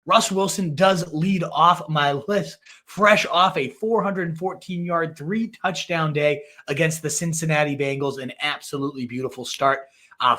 Russ Wilson does lead off my list, fresh off a 414-yard, 3-touchdown day against the Cincinnati Bengals. An absolutely beautiful start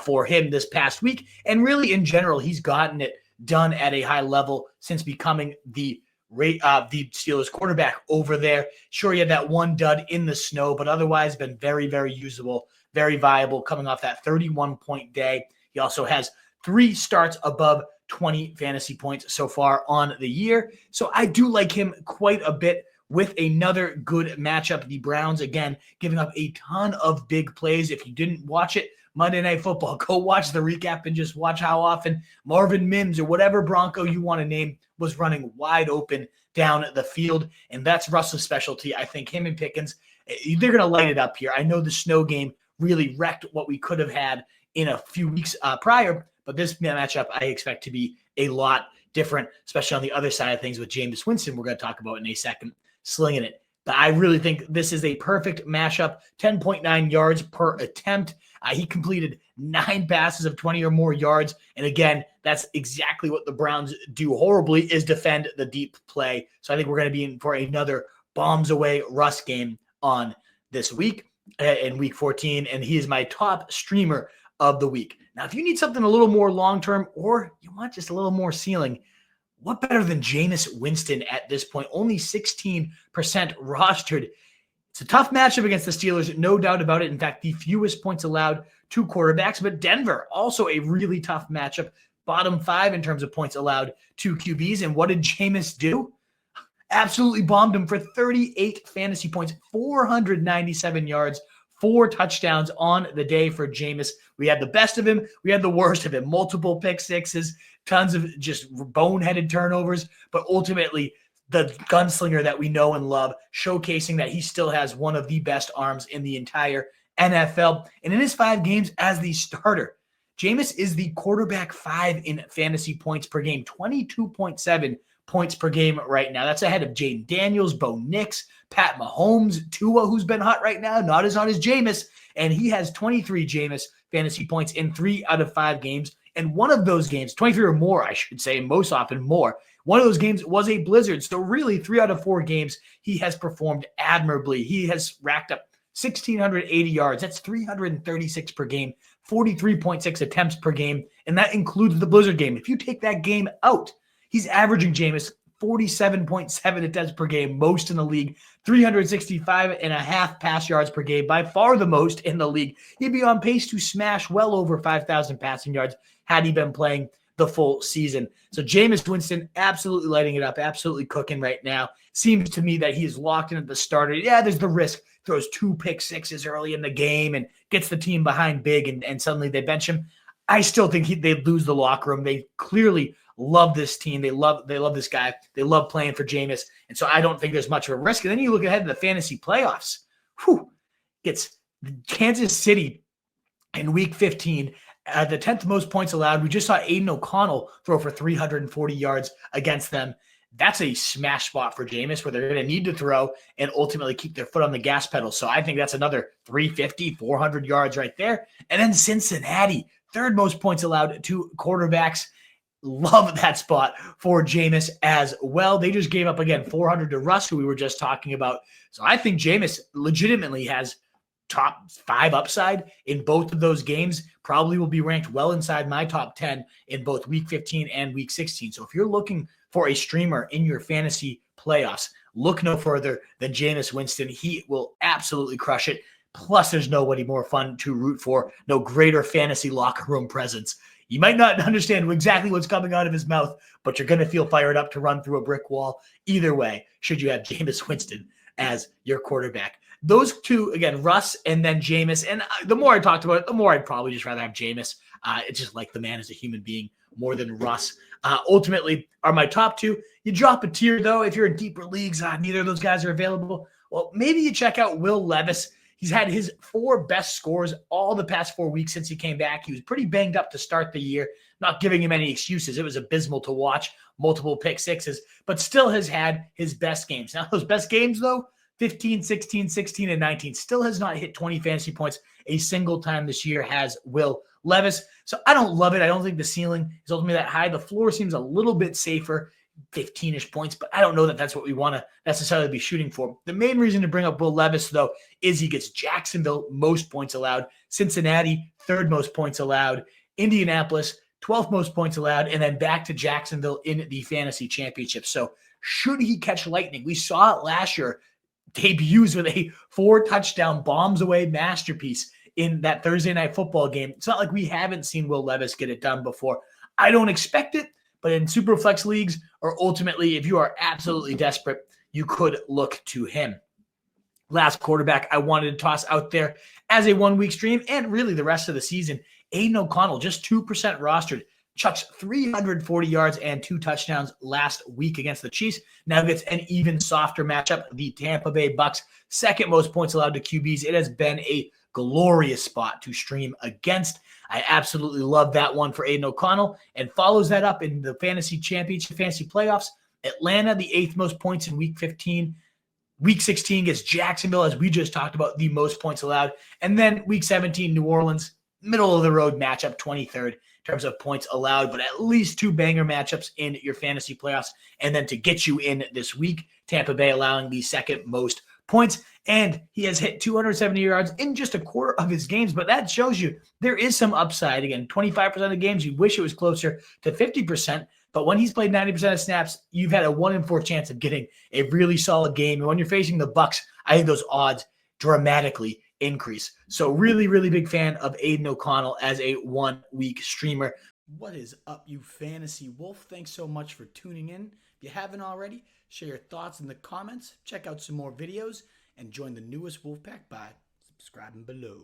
for him this past week. And really, in general, he's gotten it done at a high level since becoming the Steelers quarterback over there. Sure, he had that one dud in the snow, but otherwise been very, very usable, very viable coming off that 31-point day. He also has 3 starts above 20 fantasy points so far on the year. So I do like him quite a bit with another good matchup. The Browns, again, giving up a ton of big plays. If you didn't watch it, Monday Night Football, go watch the recap and just watch how often Marvin Mims or whatever Bronco you want to name was running wide open down the field. And that's Russell's specialty. I think him and Pickens, they're going to light it up here. I know the snow game really wrecked what we could have had in a few weeks prior, but this matchup I expect to be a lot different, especially on the other side of things with Jameis Winston, we're going to talk about in a second, slinging it. But I really think this is a perfect mashup, 10.9 yards per attempt. He completed 9 passes of 20 or more yards. And again, that's exactly what the Browns do horribly, is defend the deep play. So I think we're going to be in for another bombs away Russ game on this week in week 14. And he is my top streamer of the week. Now, if you need something a little more long-term or you want just a little more ceiling, what better than Jameis Winston at this point? Only 16% rostered. It's a tough matchup against the Steelers, no doubt about it. In fact, the fewest points allowed to quarterbacks, but Denver, also a really tough matchup. Bottom 5 in terms of points allowed to QBs. And what did Jameis do? Absolutely bombed him for 38 fantasy points, 497 yards, 4 touchdowns on the day for Jameis. We had the best of him. We had the worst of him. Multiple pick sixes, tons of just boneheaded turnovers, but ultimately the gunslinger that we know and love, showcasing that he still has one of the best arms in the entire NFL. And in his 5 games as the starter, Jameis is the quarterback 5 in fantasy points per game, 22.7 points per game right now. That's ahead of Jaden Daniels, Bo Nix, Pat Mahomes, Tua, who's been hot right now, not as hot as Jameis. And he has 23 Jameis fantasy points in 3 out of 5 games. And one of those games, 23 or more, I should say, most often more, one of those games was a blizzard. So really 3 out of 4 games, he has performed admirably. He has racked up 1,680 yards. That's 336 per game, 43.6 attempts per game. And that includes the blizzard game. If you take that game out, he's averaging Jameis 47.7 attempts per game, most in the league, 365.5 pass yards per game, by far the most in the league. He'd be on pace to smash well over 5,000 passing yards had he been playing the full season. So Jameis Winston absolutely lighting it up, absolutely cooking right now. Seems to me that he is locked in at the starter. Yeah, there's the risk. Throws 2 pick sixes early in the game and gets the team behind big, and suddenly they bench him. I still think they lose the locker room. They clearly love this team. They love this guy. They love playing for Jameis. And so I don't think there's much of a risk. And then you look ahead to the fantasy playoffs. It's Kansas City in week 15. The 10th most points allowed. We just saw Aidan O'Connell throw for 340 yards against them. That's a smash spot for Jameis where they're going to need to throw and ultimately keep their foot on the gas pedal. So I think that's another 350, 400 yards right there. And then Cincinnati, 3rd most points allowed to quarterbacks. Love that spot for Jameis as well. They just gave up, again, 400 to Russ, who we were just talking about. So I think Jameis legitimately has top 5 upside in both of those games. Probably will be ranked well inside my top 10 in both week 15 and week 16. So if you're looking for a streamer in your fantasy playoffs, look no further than Jameis Winston. He will absolutely crush it. Plus, there's nobody more fun to root for, no greater fantasy locker room presence. You might not understand exactly what's coming out of his mouth, but you're going to feel fired up to run through a brick wall either way, should you have Jameis Winston as your quarterback. Those 2, again, Russ and then Jameis. And the more I talked about it, the more I'd probably just rather have Jameis. It's just like the man as a human being more than Russ. Ultimately, are my top 2. You drop a tier, though, if you're in deeper leagues, neither of those guys are available. Well, maybe you check out Will Levis. He's had his 4 best scores all the past 4 weeks since he came back. He was pretty banged up to start the year, not giving him any excuses. It was abysmal to watch, multiple pick sixes, but still has had his best games. Now, those best games, though, 15, 16, 16, and 19, still has not hit 20 fantasy points a single time this year has Will Levis. So I don't love it. I don't think the ceiling is ultimately that high. The floor seems a little bit safer. 15-ish points, but I don't know that that's what we want to necessarily be shooting for. The main reason to bring up Will Levis, though, is he gets Jacksonville most points allowed, Cincinnati third most points allowed, Indianapolis 12th most points allowed, and then back to Jacksonville in the fantasy championship. So should he catch lightning? We saw it last year, debuts with a 4-touchdown bombs away masterpiece in that Thursday night football game. It's not like we haven't seen Will Levis get it done before. I don't expect it, but in super flex leagues, or ultimately if you are absolutely desperate, you could look to him. Last quarterback I wanted to toss out there as a 1-week stream and really the rest of the season, Aidan O'Connell, just 2% rostered, chucks 340 yards and 2 touchdowns last week against the Chiefs. Now gets an even softer matchup, the Tampa Bay Bucks, second most points allowed to QBs. It has been a glorious spot to stream against. I absolutely love that one for Aidan O'Connell, and follows that up in the fantasy championship, fantasy playoffs. Atlanta, the 8th most points in week 15. Week 16 gets Jacksonville, as we just talked about, the most points allowed. And then week 17, New Orleans, middle of the road matchup, 23rd in terms of points allowed, but at least 2 banger matchups in your fantasy playoffs. And then to get you in this week, Tampa Bay allowing the 2nd most points. And he has hit 270 yards in just a quarter of his games, but that shows you there is some upside. Again, 25% of the games, you wish it was closer to 50%. But when he's played 90% of snaps, you've had a 1 in 4 chance of getting a really solid game. And when you're facing the Bucks, I think those odds dramatically increase. So really, really big fan of Aidan O'Connell as a 1-week streamer. What is up, you fantasy wolf? Thanks so much for tuning in. If you haven't already, share your thoughts in the comments, check out some more videos, and join the newest Wolfpack by subscribing below.